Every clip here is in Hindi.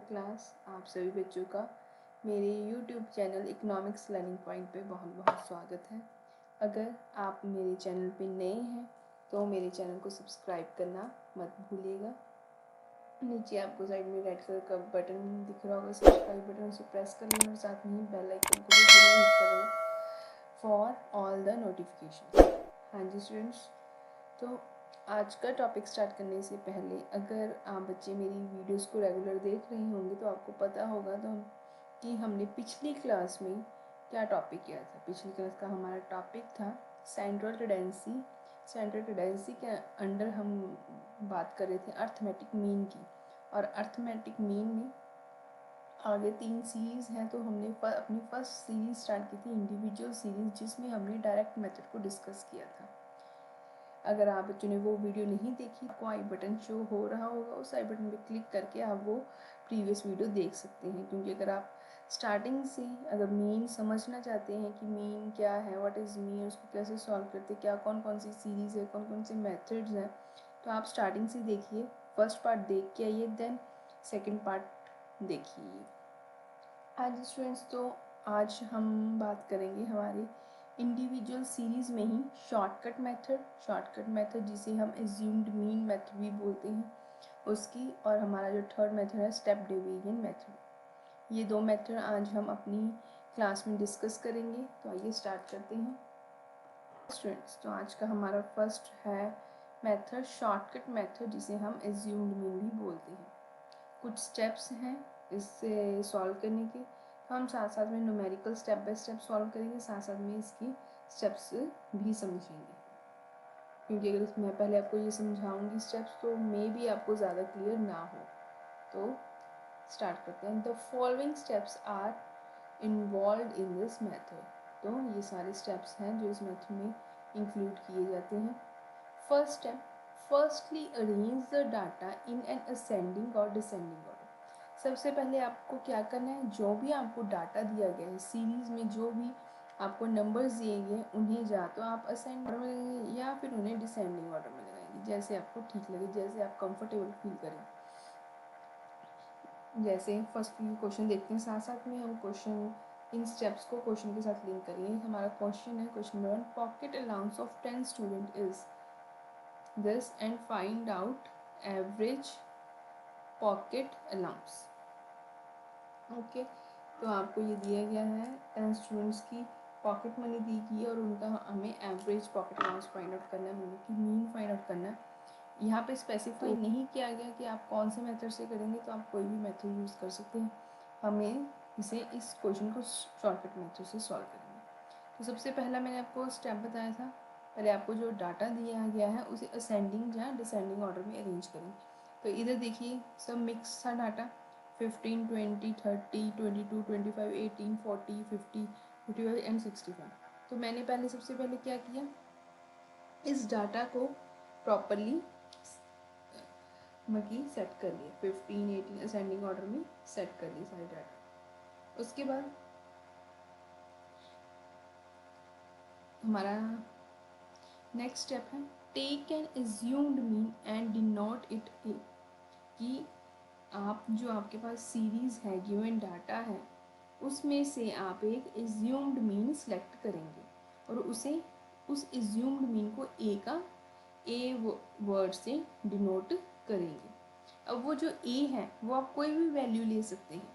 क्लास आप सभी बच्चों का मेरे YouTube channel economics learning point पे बहुत बहुत स्वागत है। अगर आप मेरे चैनल पे नए हैं तो मेरे चैनल को सब्सक्राइब करना मत भूलिएगा। नीचे आपको साइड में रेड कलर का बटन दिख रहा होगा, सब्सक्राइब बटन, उसे प्रेस कर लेना और साथ में ही बेल आइकन को भी जरूर हिट करें फॉर ऑल द नोटिफिकेशन। हाँ जी स्टूडेंट्स, तो आज का टॉपिक स्टार्ट करने से पहले अगर आप बच्चे मेरी वीडियोस को रेगुलर देख रहे होंगे तो आपको पता होगा कि हमने पिछली क्लास में क्या टॉपिक किया था। पिछली क्लास का हमारा टॉपिक था सेंट्रल टेंडेंसी। सेंट्रल टेंडेंसी के अंडर हम बात कर रहे थे अर्थमेटिक मीन की, और अर्थमेटिक मीन में आगे 3 सीरीज़ हैं। तो हमने अपनी फर्स्ट सीरीज़ स्टार्ट की थी इंडिविजुअल सीरीज़, जिसमें हमने डायरेक्ट मेथड को डिस्कस किया था। अगर आप बच्चों ने वो वीडियो नहीं देखी, आपको आई बटन शो हो रहा होगा, उस आई बटन पे क्लिक करके आप वो प्रीवियस वीडियो देख सकते हैं। क्योंकि अगर आप स्टार्टिंग से अगर मीन समझना चाहते हैं कि मीन क्या है, व्हाट इज़ मीन, उसको कैसे सॉल्व करते, क्या कौन कौन सी सीरीज़ है, कौन कौन से मेथड्स हैं, तो आप स्टार्टिंग से देखिए। फर्स्ट पार्ट देख के आइए, देन सेकेंड पार्ट देखिए। आज स्टूडेंट्स, तो आज हम बात करेंगे हमारी इंडिविजुअल सीरीज़ में ही शॉर्टकट मेथड जिसे हम एज्यूम्ड मीन मेथड भी बोलते हैं उसकी, और हमारा जो थर्ड मेथड है स्टेप डिवीजन मेथड। ये 2 मेथड आज हम अपनी क्लास में डिस्कस करेंगे। तो आइए स्टार्ट करते हैं स्टूडेंट्स। तो आज का हमारा फर्स्ट है मेथड शॉर्टकट मेथड, जिसे हम एज्यूम्ड मीन भी बोलते हैं। कुछ स्टेप्स हैं इससे सॉल्व करने के, तो हम साथ साथ में numerical step by step solve करेंगे, साथ साथ में इसकी स्टेप्स भी समझेंगे। क्योंकि अगर मैं पहले आपको ये समझाऊंगी स्टेप्स तो मे भी आपको ज़्यादा क्लियर ना हो। तो स्टार्ट करते हैं। The following steps are involve in this method. तो ये सारे स्टेप्स हैं जो इस मेथड में इंक्लूड किए जाते हैं। First step, firstly arrange the data in an ascending और डिसेंडिंग ऑर्डर। सबसे पहले आपको क्या करना है, जो भी आपको डाटा दिया गया है सीरीज़ में, जो भी आपको नंबर्स दिए गए उन्हें या तो आप असेंडिंग ऑर्डर में लगाएंगे या फिर उन्हें डिसेंडिंग ऑर्डर में लगाएंगे, जैसे आपको ठीक लगे, जैसे आप कंफर्टेबल फील करें। जैसे फर्स्ट क्वेश्चन देखते हैं, साथ साथ में हम क्वेश्चन इन स्टेप्स को क्वेश्चन के साथ लिंक करेंगे। हमारा क्वेश्चन है question number 1, pocket allowance of 10 student is this and find out average pocket allowance. Okay, तो आपको ये दिया गया है 10 स्टूडेंट्स की पॉकेट मनी दी गई है और उनका हमें average pocket allowance find out करना है, मतलब कि मीन फाइंड आउट करना है। यहाँ पे स्पेसिफाई नहीं किया गया कि आप कौन से मेथड से करेंगे, तो आप कोई भी मेथड यूज़ कर सकते हैं। हमें इसे इस क्वेश्चन को शॉर्टकट मेथड से सॉल्व करेंगे। तो सबसे पहला मैंने आपको स्टेप बताया था, पहले आपको जो डाटा दिया गया है उसे असेंडिंग या डिसेंडिंग ऑर्डर में अरेंज करें। तो इधर देखिए सब मिक्स था डाटा, 15, 20, 30, 22, 25, 18, 40, 50, 55 एंड 65। तो मैंने पहले सबसे पहले क्या किया, इस डाटा को प्रॉपरली सेट कर लिया, 15, 18 असेंडिंग ऑर्डर में सेट कर ली सारे डाटा। उसके बाद हमारा नेक्स्ट स्टेप है take an assumed mean and denote it A, कि आप जो आपके पास सीरीज़ है, गिवन डाटा है, उसमें से आप एक एज्यूम्ड मीन सेलेक्ट करेंगे और उसे उस एज्यूम्ड मीन को ए वर्ड से डिनोट करेंगे। अब वो जो ए है वो आप कोई भी वैल्यू ले सकते हैं,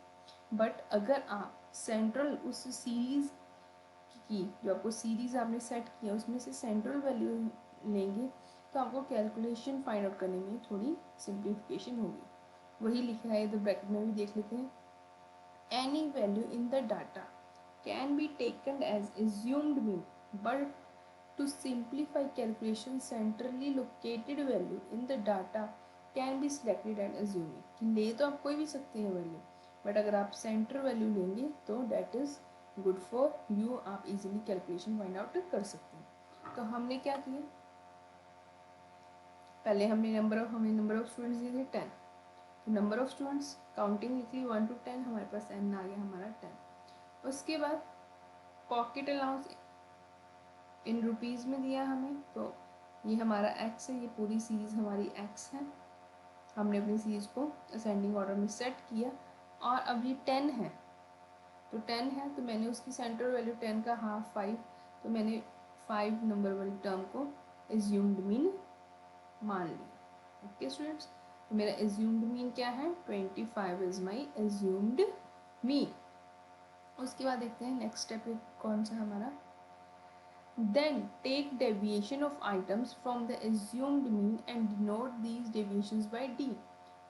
बट अगर आप सेंट्रल उस सीरीज़ की, जो आपको सीरीज़ आपने सेट किया उसमें से सेंट्रल वैल्यू लेंगे तो आपको कैलकुलेशन फाइंड आउट करने में थोड़ी सिंप्लीफिकेशन होगी। वही लिखा है इधर ब्रैकेट में भी देख लेते हैं। Any value in the data can be taken as assumed mean, but to simplify calculation centrally located value in the data can be selected and assumed. ले तो आप कोई भी सकते हैं वैल्यू, बट अगर आप सेंटर वैल्यू लेंगे तो that is good for you, आप इजीली कैलकुलेशन फाइंड आउट कर सकते हैं। तो हमने क्या किया, पहले हमें नंबर ऑफ स्टूडेंट्स दिए थे 10, तो नंबर ऑफ स्टूडेंट्स काउंटिंग लिख ली 1 to 10, हमारे पास n आ गया हमारा 10। उसके बाद पॉकेट अलाउंस इन रुपीज़ में दिया हमें, तो ये हमारा x है, ये पूरी सीरीज़ हमारी x है। हमने अपनी सीरीज़ को असेंडिंग ऑर्डर में सेट किया और अभी 10 है, तो 10 है तो मैंने उसकी सेंट्रल वैल्यू 10 का हाफ 5, तो मैंने 5 नंबर वाली टर्म को एज्यूम्ड मीन मान लिया। ओके स्टूडेंट्स, तो मेरा एज्यूम्ड मीन क्या है, 25 इज माई एज्यूम्ड मीन। उसके बाद देखते हैं नेक्स्ट स्टेप कौन सा हमारा, then take deviation of items from the assumed mean and denote these deviations by D.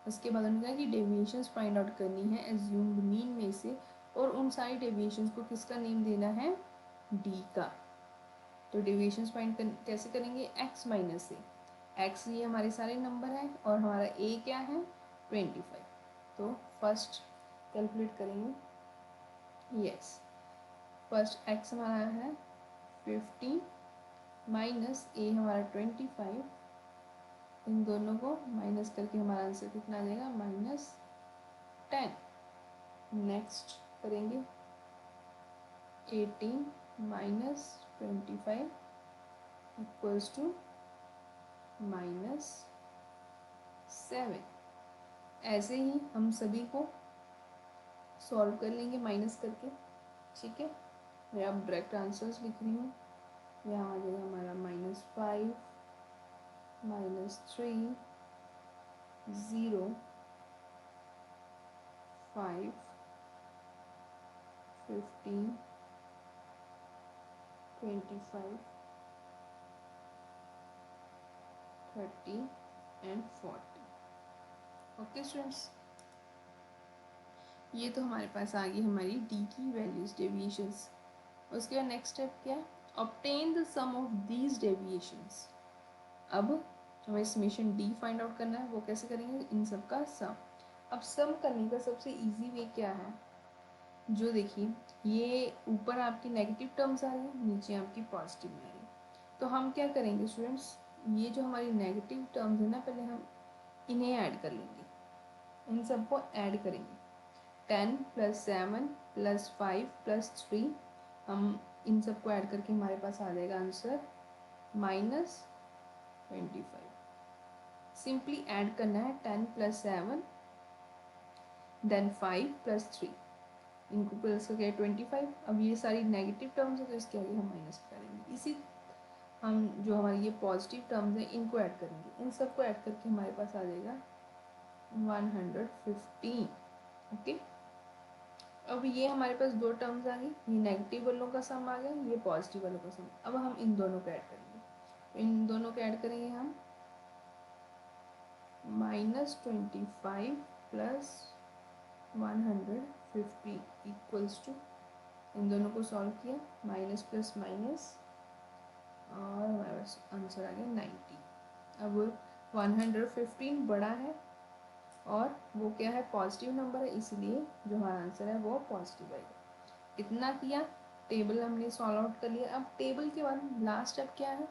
उसके बाद उन्होंने कहा कि डेविएशंस फाइंड आउट करनी है एज्यूम्ड मीन में से, और उन सारी डेविएशंस को किसका नेम देना है, डी का। तो डेविएशंस फाइंड कैसे करेंगे, x माइनस ए, x ये हमारे सारे नंबर हैं और हमारा a क्या है 25। तो फर्स्ट कैलकुलेट करेंगे, यस फर्स्ट x हमारा है 50 माइनस a हमारा 25, इन दोनों को माइनस करके हमारा आंसर कितना आ जाएगा -10। नेक्स्ट करेंगे 18 माइनस 25 इक्वल्स टू -7। ऐसे ही हम सभी को सॉल्व कर लेंगे माइनस करके, ठीक है। मैं अब डायरेक्ट आंसर्स लिख रही हूँ, यहाँ आ जाएगा हमारा -5 -3 0 5 15 25 30 एंड 40। ओके स्टूडेंट्स, ये तो हमारे पास आ गई हमारी डी की वैल्यूज डेविएशंस। उसके बाद नेक्स्ट स्टेप क्या है, obtain the sum of these deviations. अब हमें समेशन डी फाइंड आउट करना है, वो कैसे करेंगे, इन सब का सम। अब सम करने का सबसे इजी वे क्या है, जो देखिए ये ऊपर आपकी नेगेटिव टर्म्स आ रही है, नीचे आपकी पॉजिटिव आ रही है, तो हम क्या करेंगे स्टूडेंट्स, ये जो हमारी नेगेटिव टर्म्स है ना, पहले हम इन्हें ऐड कर लेंगे, इन सबको ऐड करेंगे। 10 + 7 + 5 + 3, हम इन सबको ऐड करके हमारे पास आ जाएगा आंसर -25। सिंपली ऐड करना है 10 + 7 देन 5 + 3, इनको प्लस करके 25। अब ये सारी नेगेटिव टर्म्स है तो इसके आगे हम माइनस करेंगे। इसी हम जो हमारी ये पॉजिटिव टर्म्स हैं इनको ऐड करेंगे, इन सबको ऐड करके हमारे पास आ जाएगा 115। ओके, अब ये हमारे पास दो टर्म्स आ गई, ये नेगेटिव वालों का सम आ गया, ये पॉजिटिव वालों का सम। अब हम इन दोनों को ऐड करेंगे, इन दोनों को ऐड करेंगे हम -25 + 150 इक्वल्स टू, इन दोनों को सॉल्व किया, माइनस प्लस माइनस, और हमारे पास आंसर आ गया 90। अब 115 बड़ा है और वो क्या है पॉजिटिव नंबर है, इसलिए जो हमारा आंसर है वो पॉजिटिव आएगा। इतना किया, टेबल हमने सॉल्व आउट कर लिया। अब टेबल के बाद लास्ट स्टेप क्या है,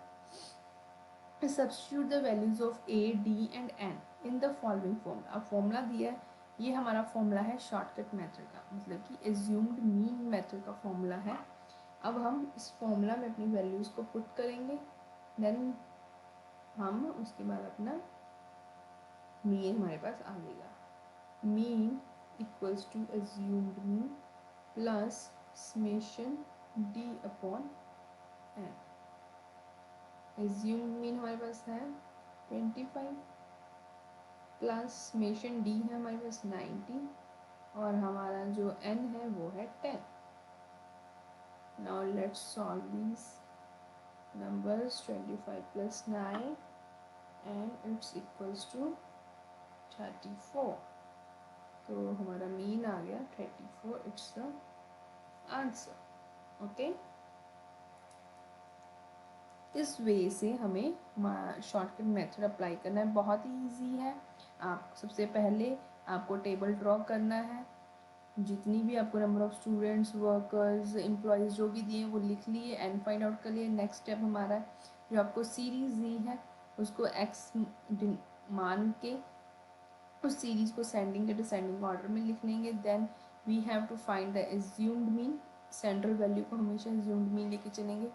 substitute the values of a, d and n in the following formula. अब फॉर्मूला दिया है, ये हमारा फॉर्मूला है शॉर्टकट मेथड का, मतलब कि एज्यूम्ड मीन मेथड का फॉर्मूला है। अब हम इस फॉर्मूला में अपनी वैल्यूज़ को पुट करेंगे, देन हम उसके बाद अपना मीन हमारे पास आ जाएगा, mean equals to assumed mean plus summation d upon n। Assumed mean हमारे पास है 25 प्लस समेशन d है हमारे पास 90, और हमारा जो n है वो है 10। Now let's solve these numbers, 25 + 9 and it's equals to 34। तो हमारा मीन आ गया 34, इट्स द आंसर। ओके, इस वे से हमें शॉर्टकट मेथड अप्लाई करना है, बहुत ही ईजी है। आप सबसे पहले आपको टेबल ड्रॉ करना है, जितनी भी आपको number of students, workers, employees जो भी दिए वो लिख लिए, एंड फाइंड आउट कर लिए। नेक्स्ट स्टेप हमारा जो आपको सीरीज़ दी है उसको एक्स मान के उस सीरीज़ को सेंडिंग के डिसेंडिंग ऑर्डर में लिख लेंगे। Then we have to find the assumed mean, central value को हमेशा एज्यूम्ड मीन लेके चलेंगे।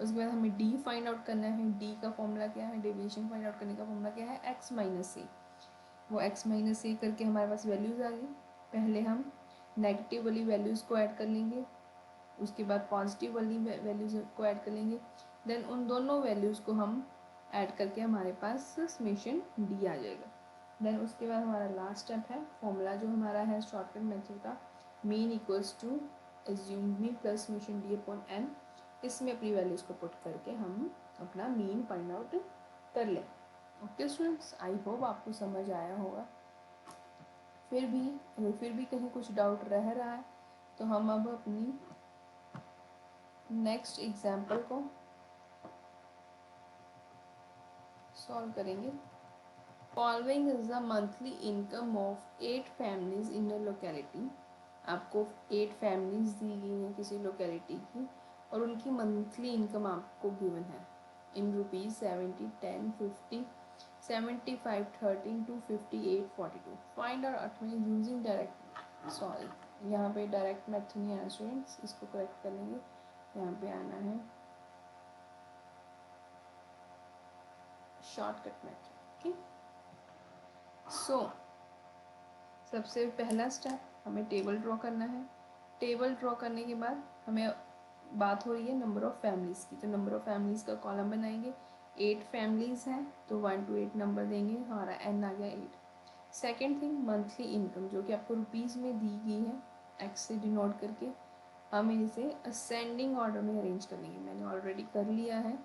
उसके बाद हमें डी फाइंड आउट करना है, डी का फॉर्मूला क्या है, डेविएशन फाइंड आउट करने का फॉर्मूला क्या है, x - a। वो x - a करके हमारे पास वैल्यूज़ आ गई, पहले हम नेगेटिव वाली वैल्यूज़ को ऐड कर लेंगे, उसके बाद पॉजिटिव वाली वैल्यूज़ को ऐड कर लेंगे, देन उन दोनों वैल्यूज़ को हम ऐड करके हमारे पास समेशन डी आ जाएगा। देन उसके बाद हमारा लास्ट स्टेप है फॉर्मूला जो हमारा है शॉर्टकट मेथड का, mean equals to assumed mean plus summation D upon N. इसमें अपनी वैल्यूज़ को पुट करके हम अपना मीन फाइंड आउट कर लें। ओके स्टूडेंट्स, आई होप आपको समझ आया होगा। फिर भी कहीं कुछ डाउट रह रहा है तो हम अब अपनी नेक्स्ट एग्जाम्पल को सॉल्व करेंगे। Following is the monthly income of 8 families in a locality. आपको 8 फैमिलीज दी गई हैं किसी लोकेलिटी की और उनकी मंथली इनकम आपको गिवन है इन रुपीज़ 70, 10, 50, 75, 13, 258, 42। फाइंड और अर्थमें यूजिंग डायरेक्ट, सॉरी यहाँ पे डायरेक्ट मेथड नहीं आना स्टूडेंट्स, इसको करेक्ट कर लेंगे। यहाँ पे आना है शॉर्टकट मेथड। ओके, सो सबसे पहला स्टेप हमें टेबल ड्रॉ करना है। टेबल ड्रॉ करने के बाद हमें बात हो रही है नंबर ऑफ़ फैमिलीज़ की, तो नंबर ऑफ़ फैमिलीज़ का कॉलम बनाएंगे। 8 फैमिलीज़ हैं तो 1 to 8 नंबर देंगे, हमारा एन आ गया 8। सेकेंड थिंग मंथली इनकम जो कि आपको रुपीज़ में दी गई है एक्स से डिनोट करके, हम इसे असेंडिंग ऑर्डर में अरेंज कर लेंगे। मैंने ऑलरेडी कर लिया है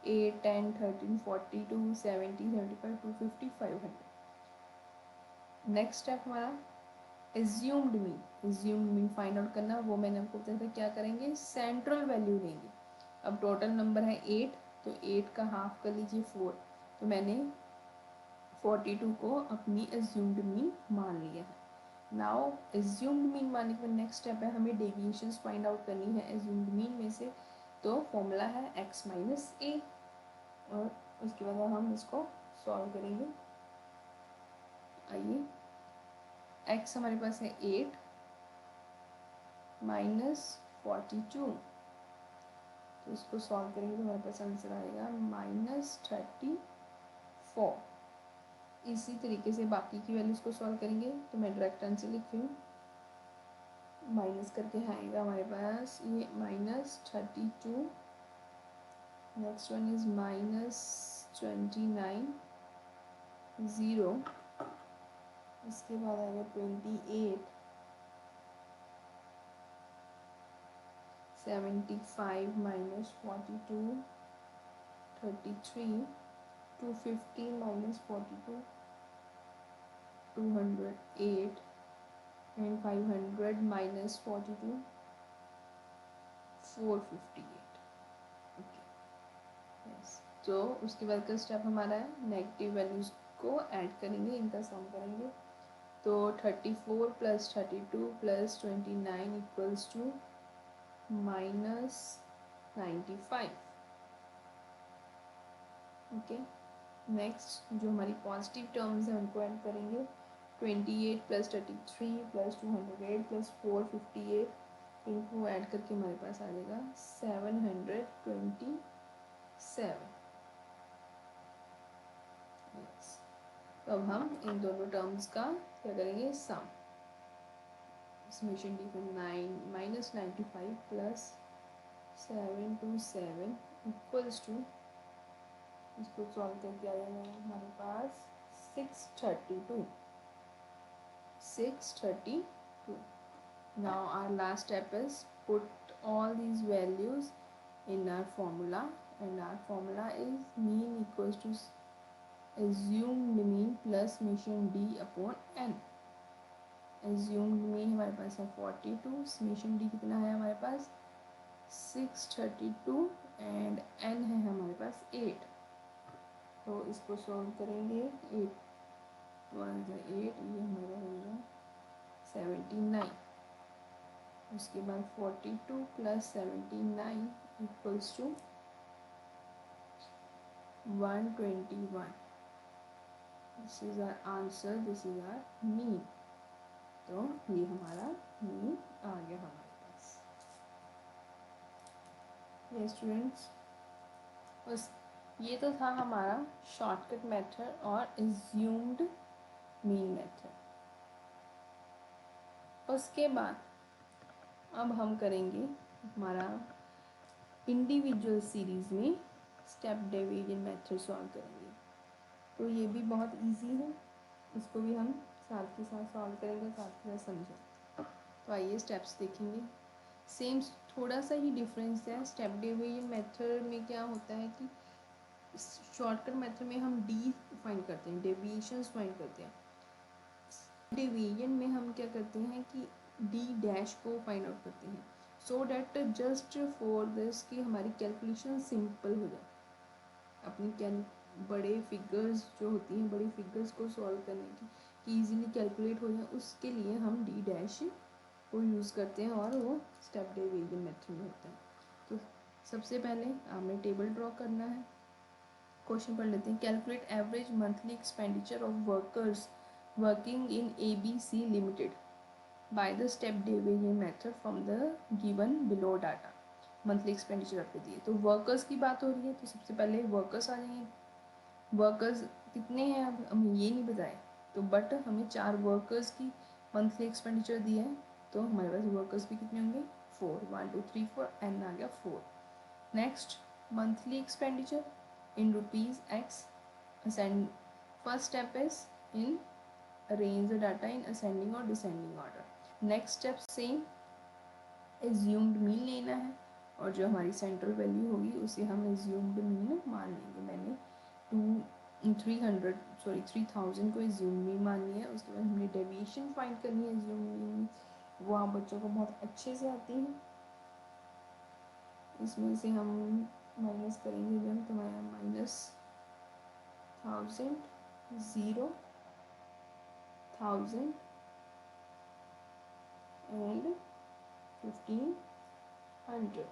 8, 10, 13, 42, 70, 75, 250, 500। नेक्स्ट स्टेप हमारा एज्यूम्ड मीन फाइंड आउट करना, वो मैंने आपको बताया था क्या करेंगे, सेंट्रल वैल्यू लेंगे। अब टोटल नंबर है 8 तो 8 का हाफ कर लीजिए 4, तो मैंने 42 को अपनी एज्यूम्ड मीन मान लिया है। नाउ एज्यूम्ड मीन मानने के बाद नेक्स्ट स्टेप है हमें डेविएशंस फाइंड आउट करनी है एज्यूम्ड मीन में से, तो फॉर्मूला है x माइनस ए, और उसके बाद हम इसको सॉल्व करेंगे। आइए, x हमारे पास है 8 माइनस 42, तो इसको सॉल्व करेंगे तो हमारे पास आंसर आएगा -34। इसी तरीके से बाकी की वैल्यूज़ को सॉल्व करेंगे, तो मैं डायरेक्ट आंसर लिख रही हूँ, माइनस करके आएगा हमारे पास ये -32, नेक्स्ट वन इज -29, 0, इसके बाद आएगा 28, 75 minus 42, 33, 250 minus 42, 208, and 500 minus 42, 458। Okay, yes, तो उसके बाद का स्टेप हमारा है नेगेटिव वैल्यूज़ को ऐड करेंगे, इनका सम करेंगे। तो 34 plus 32 plus 29 equals to -95। Okay, next जो हमारी पॉजिटिव टर्म्स हैं उनको ऐड करेंगे। 28 प्लस 33 प्लस 208 प्लस 458, इनको ऐड करके हमारे पास आ जाएगा 727। यस, तो अब हम इन दोनों टर्म्स का क्या करेंगे, sum. Summation D for 9 minus 95 plus 727 equals to, इसको सॉल्व करके आ जाएगा हमारे पास 632। Now our last step is put all these values in our formula, and our formula is mean equals to assumed mean plus summation d upon n। assumed mean हमारे पास है 42, summation d कितना है हमारे पास 632, एंड n है हमारे पास 8। तो इसको सॉल्व करेंगे, 8 1 8, ये हमारा हो जाएगा 79। उसके बाद 42 plus 79 equals to 121। This is our answer, this is our mean. तो ये हमारा मीन आ गया हमारे पास। ये स्टूडेंट्स, बस ये तो था हमारा शॉर्टकट मेथड और एज्यूम्ड मीन मेथड। उसके बाद अब हम करेंगे हमारा इंडिविजुअल सीरीज़ में स्टेप डिवीजन मेथड सॉल्व करेंगे। तो ये भी बहुत इजी है, इसको भी हम साथ के साथ सॉल्व करेंगे, साथ के साथ समझेंगे। तो आइए स्टेप्स देखेंगे। सेम थोड़ा सा ही डिफरेंस है। स्टेप डिवीजन मेथड में क्या होता है कि शॉर्टकट मेथड में हम डी फाइंड करते हैं, डेविएशंस फाइंड करते हैं। डिवीजन में हम क्या करते हैं कि डी डैश को फाइंड आउट करते हैं, so that just for this कि हमारी कैलकुलेशन सिंपल हो जाए। अपनी बड़े फिगर्स जो होती हैं, बड़ी फिगर्स को सॉल्व करने की कि ईजिली कैलकुलेट हो जाए, उसके लिए हम डी डैश को यूज़ करते हैं और वो स्टेप डिवीजन मेथड में होता है। तो सबसे पहले हमें टेबल ड्रॉ करना है। क्वेश्चन पढ़ लेते हैं। Calculate average monthly expenditure of workers working in ABC limited by the step division method from the given below data. Monthly expenditure आपको दिए, तो वर्कर्स की बात हो रही है, तो सबसे पहले वर्कर्स आ जाएंगे। वर्कर्स कितने हैं अब हमें ये नहीं बताए, तो बट हमें 4 वर्कर्स की मंथली एक्सपेंडिचर दिया है, तो हमारे पास वर्कर्स भी कितने होंगे 4, 1 2 3 4, एन आ गया 4। Next monthly expenditure in rupees x ascend. First step is in arrange the data in ascending or descending order. Next step same, assumed mean लेना है और जो हमारी सेंट्रल वैल्यू होगी उसे हम assumed mean मान लेंगे। मैंने 3000 को assumed mean मानी है। उसके बाद हमने डेविएशन फाइंड करनी है assumed mean, वो आप बच्चों को बहुत अच्छे से आती है। इसमें से हम माइनस करेंगे जब तुम्हारा -1000, 0, 1000 एंड 1500।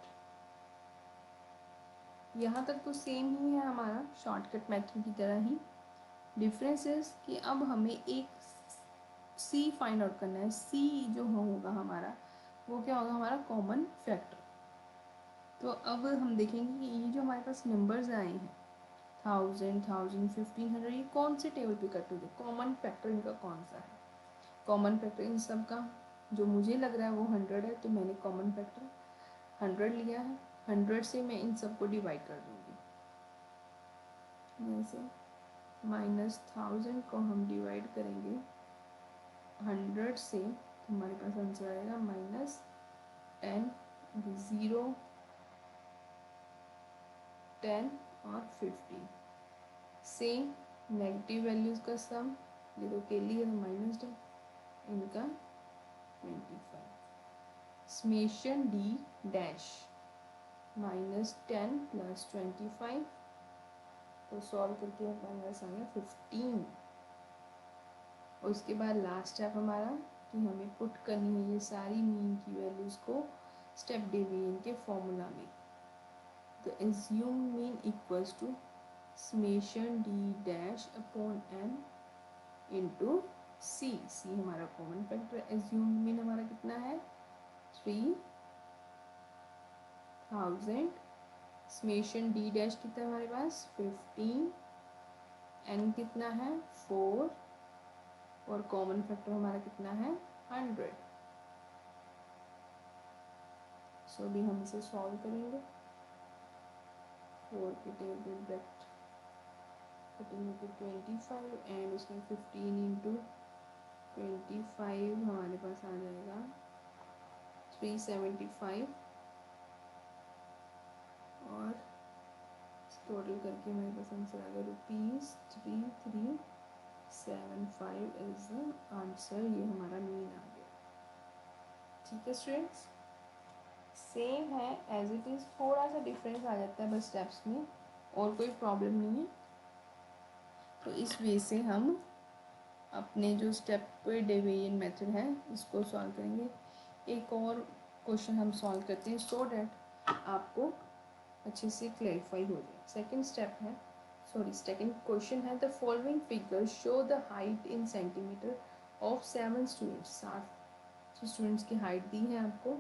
यहाँ तक तो सेम ही है हमारा शॉर्टकट मेथड की तरह ही। डिफरेंस इज कि अब हमें एक सी फाइंड आउट करना है। सी जो होगा हमारा वो क्या होगा, हमारा कॉमन फैक्टर। तो अब हम देखेंगे कि ये जो हमारे पास नंबर्स आए हैं 1000, 1500, ये कौन से टेबल पे कट हो गए, कॉमन फैक्टर इनका कौन सा है। कॉमन फैक्टर इन सब का जो मुझे लग रहा है वो 100 है, तो मैंने कॉमन फैक्टर 100 लिया है। 100 से मैं इन सबको डिवाइड कर दूँगी। जैसे -1000 को हम डिवाइड करेंगे 100 से, तो हमारे पास आंसर आएगा -10, 0, 10 और 15। सेम नेगेटिव वैल्यूज़ का सम, ये तो के लिए -10, इनका 25। समेशन डी डैश -10 + 25, तो सॉल्व करके हमारे पास आ गया 15। उसके बाद लास्ट स्टेप हमारा कि हमें पुट करनी है ये सारी मीन की वैल्यूज़ को स्टेप डिवीजन के फॉर्मूला में। तो assumed mean equals to summation D dash upon N into C. C हमारा कॉमन फैक्टर, एज्यूम मीन हमारा कितना है 3000, समेशन डी डैश कितना है हमारे पास 15, एन कितना है 4 और कॉमन फैक्टर हमारा कितना है 100। सो अभी हम इसे सॉल्व करेंगे। 4 के table bracket cutting to 25 and उसमें 15 इंटू 25 हमारे पास आ जाएगा 375 और टोटल करके मेरे पास आंसर आ गया ₹3375 इज द आंसर। ये हमारा मीन आ गया। ठीक है स्टूडेंट्स, सेम है एज इट इज़, थोड़ा सा डिफरेंस आ जाता है बस स्टेप्स में, और कोई प्रॉब्लम नहीं है। तो इस वे से हम अपने जो स्टेप डिवीजन मेथड है इसको सॉल्व करेंगे। एक और क्वेश्चन हम सॉल्व करते हैं सो डैट आपको अच्छे से क्लैरिफाई हो जाए। सेकंड क्वेश्चन है the following figure show the height in centimetre of 7 students. 7 students की हाइट दी है आपको।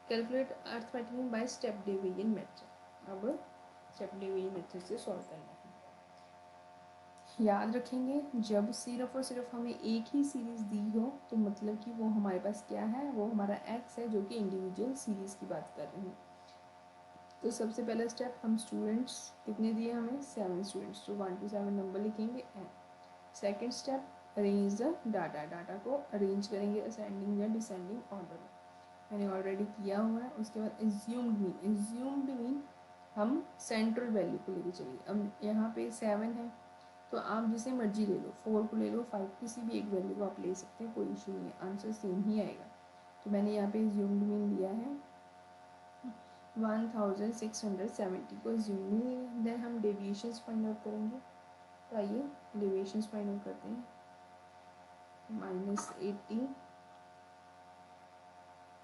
Calculate arithmetic by step division method. अब स्टेप डिवीजन मेथड से सॉल्व करना है। याद रखेंगे जब सिर्फ और सिर्फ हमें एक ही सीरीज़ दी हो तो मतलब कि वो हमारे पास क्या है, वो हमारा एक्स है जो कि इंडिविजुअल सीरीज़ की बात कर रहे हैं। तो सबसे पहला स्टेप, हम स्टूडेंट्स कितने दिए हमें, 7 स्टूडेंट्स, तो 1 to 7 नंबर लिखेंगे N. Second step, arrange the data को अरेंज करेंगे असेंडिंग या डिसेंडिंग ऑर्डर में, मैंने ऑलरेडी किया हुआ है। उसके बाद एज्यूम्ड मीन हम सेंट्रल वैल्यू को लेके चलिए। अब यहाँ पे 7 है तो आप जिसे मर्जी ले लो, 4 को ले लो, 5, किसी भी एक वैल्यू को आप ले सकते हैं, कोई इशू नहीं है, आंसर सेम ही आएगा। तो मैंने यहाँ पे एज्यूम्ड मीन लिया है 1670 को एज्यूम्ड मीन लिया। देन हम डेविएशंस फाइंड आउट करेंगे, तो आइए डेविएशंस फाइंड आउट करते हैं। -80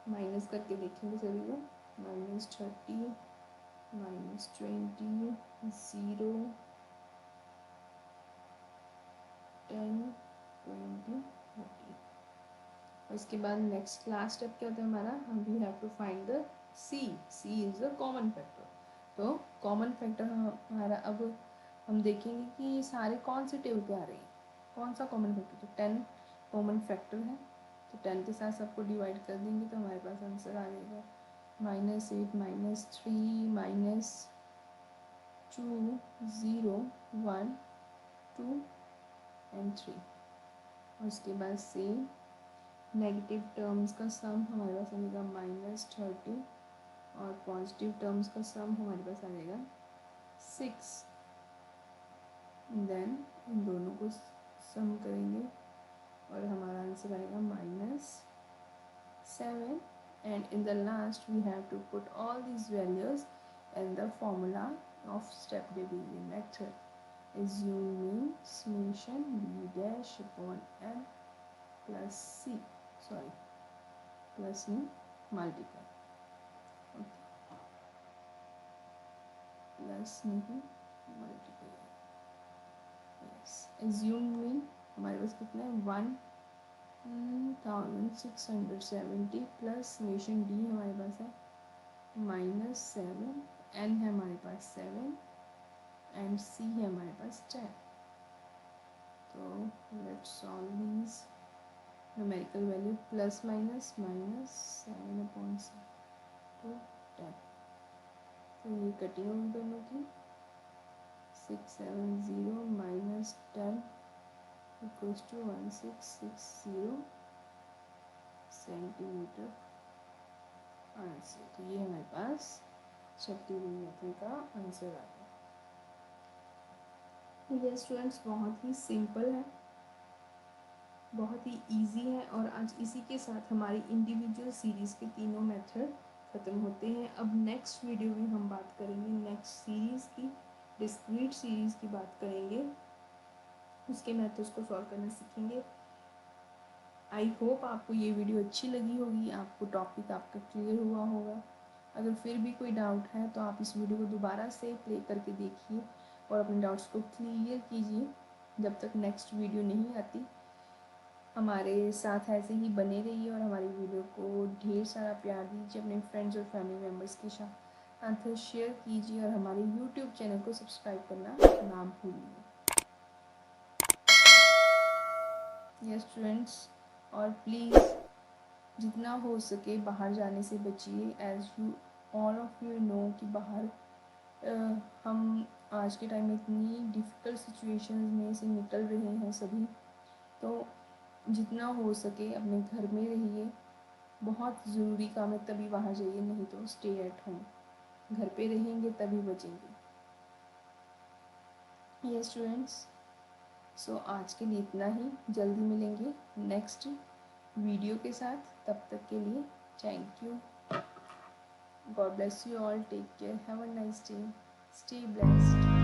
माइनस करके देखेंगे सभी को, -30 -20 0 10 20 30। उसके बाद नेक्स्ट लास्ट स्टेप क्या होता है हमारा, हम we have to find the C is the common factor. तो कॉमन फैक्टर हमारा, अब हम देखेंगे कि ये सारे कौन से टेबल पे आ रहे हैं, कौन सा कॉमन फैक्टर, तो 10 कॉमन फैक्टर है, तो 10 के साथ सबको डिवाइड कर देंगे तो हमारे पास आंसर आ जाएगा -8 -3 -2 0 1 2 एंड 3। उसके बाद सेम नेगेटिव टर्म्स का सम हमारे पास आएगा -30 और पॉजिटिव टर्म्स का सम हमारे पास आ जाएगा 6। देन इन दोनों को सम करेंगे और हमारा आंसर आएगा -7। and in the last we have to put all these values in the formula of step division method. Assuming summation b dash upon m plus c, sorry, plus in multiply, okay, plus नहीं multiply, yes, assumed mean हमारे पास कितना है 1670 प्लस समेशन डी हमारे पास है -7, एन है हमारे पास 7 एंड सी है हमारे पास 10। तो let's solve these numerical value, plus minus -7/7 to 10, तो ये कटिंग होगी दोनों की, 670 -10 इक्वल्स टू 1660 सेंटीमीटर आंसर। तो ये हमारे पास शक्ति मेथड का आंसर आ गया। ये स्टूडेंट्स बहुत ही सिंपल है, बहुत ही इजी है, और आज इसी के साथ हमारी इंडिविजुअल सीरीज़ के तीनों मेथड ख़त्म होते हैं। अब नेक्स्ट वीडियो में हम बात करेंगे नेक्स्ट सीरीज़ की, डिस्क्रीट सीरीज़ की बात करेंगे, उसके मेथड्स को सॉल्व करना सीखेंगे। आई होप आपको ये वीडियो अच्छी लगी होगी, आपको टॉपिक आपका क्लियर हुआ होगा। अगर फिर भी कोई डाउट है तो आप इस वीडियो को दोबारा से प्ले करके देखिए और अपने डाउट्स को क्लियर कीजिए। जब तक नेक्स्ट वीडियो नहीं आती हमारे साथ ऐसे ही बने रहिए और हमारी वीडियो को ढेर सारा प्यार दीजिए, अपने फ्रेंड्स और फैमिली मेम्बर्स के साथ शेयर कीजिए और हमारे यूट्यूब चैनल को सब्सक्राइब करना ना भूलिए। यस स्टूडेंट्स, और प्लीज़ जितना हो सके बाहर जाने से बचिए। As you all of you know कि बाहर हम आज के टाइम में इतनी डिफ़िकल्ट सिचुएशंस में से निकल रहे हैं सभी, तो जितना हो सके अपने घर में रहिए। बहुत ज़रूरी काम है तभी बाहर जाइए, नहीं तो स्टे एट होम, घर पे रहेंगे तभी बचेंगे। ये स्टूडेंट्स, सो आज के लिए इतना ही, जल्दी मिलेंगे नेक्स्ट वीडियो के साथ, तब तक के लिए thank you. God bless you all, take care, have a nice day, stay blessed.